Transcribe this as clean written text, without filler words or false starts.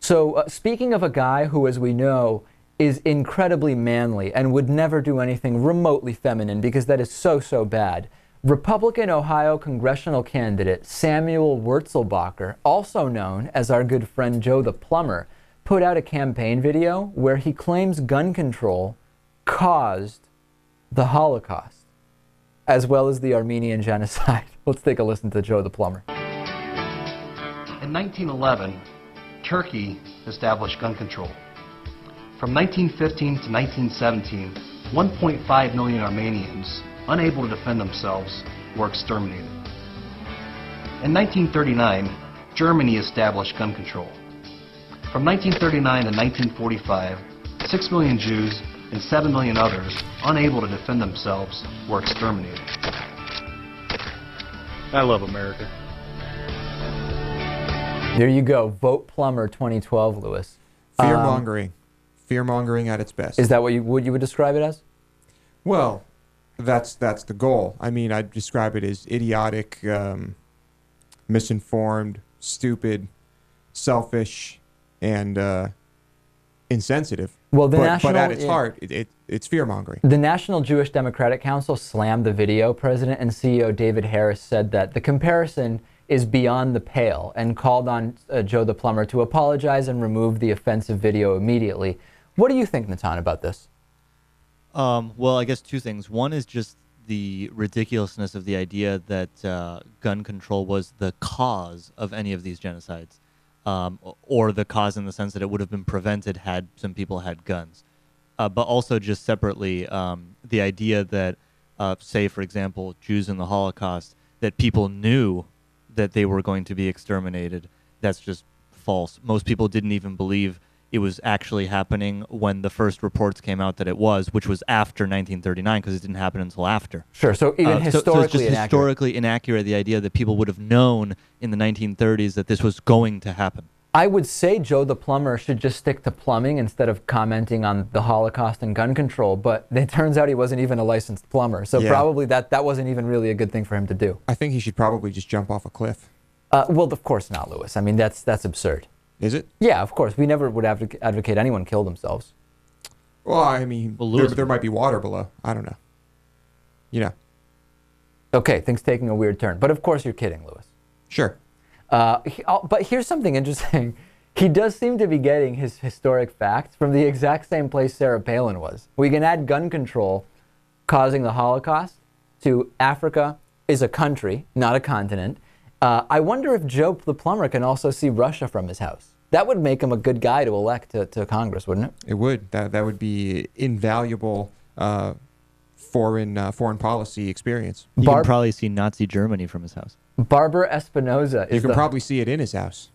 So speaking of a guy who, as we know, is incredibly manly and would never do anything remotely feminine because that is so, so bad. Republican Ohio congressional candidate Samuel Wurzelbacher, also known as our good friend Joe the Plumber, put out a campaign video where he claims gun control caused the Holocaust, as well as the Armenian Genocide. Let's take a listen to Joe the Plumber. In 1911, Turkey established gun control. From 1915 to 1917, 1.5 million Armenians, unable to defend themselves, were exterminated. In 1939, Germany established gun control. From 1939 to 1945, 6 million Jews and 7 million others, unable to defend themselves, were exterminated. I love America. There you go. Vote Plumber 2012, Lewis. Fear-mongering. Fear-mongering at its best. Is that what you would describe it as? Well, that's the goal. I mean, I'd describe it as idiotic, misinformed, stupid, selfish, and insensitive. Well, but at its heart, it's fear-mongering. The National Jewish Democratic Council slammed the video. President and CEO David Harris said that the comparison is beyond the pale and called on Joe the Plumber to apologize and remove the offensive video immediately. What do you think, Natan, about this? Well, I guess two things. One is just the ridiculousness of the idea that gun control was the cause of any of these genocides, or the cause in the sense that it would have been prevented had some people had guns. But also just separately, the idea that, say, for example, Jews in the Holocaust, that people knew that they were going to be exterminated, that's just false. Most people didn't even believe it was actually happening when the first reports came out that it was, which was after 1939, because it didn't happen until after. Sure, so even historically so it's just inaccurate. Historically inaccurate, the idea that people would have known in the 1930s that this was going to happen. I would say Joe the Plumber should just stick to plumbing instead of commenting on the Holocaust and gun control, but it turns out he wasn't even a licensed plumber, so probably that wasn't even really a good thing for him to do. I think he should probably just jump off a cliff. Well, of course not, Lewis. I mean, that's absurd. Is it? Yeah, of course. We never would advocate anyone kill themselves. Well, I mean, there might be water below. I don't know. You know. Okay, things taking a weird turn. But of course you're kidding, Lewis. Sure. But here's something interesting. He does seem to be getting his historic facts from the exact same place Sarah Palin was. We can add gun control causing the Holocaust to Africa is a country, not a continent. I wonder if Joe the Plumber can also see Russia from his house. That would make him a good guy to elect to Congress, wouldn't it? It would. That would be invaluable foreign policy experience. You can probably see Nazi Germany from his house. Barbara Espinoza is You can probably see it in his house.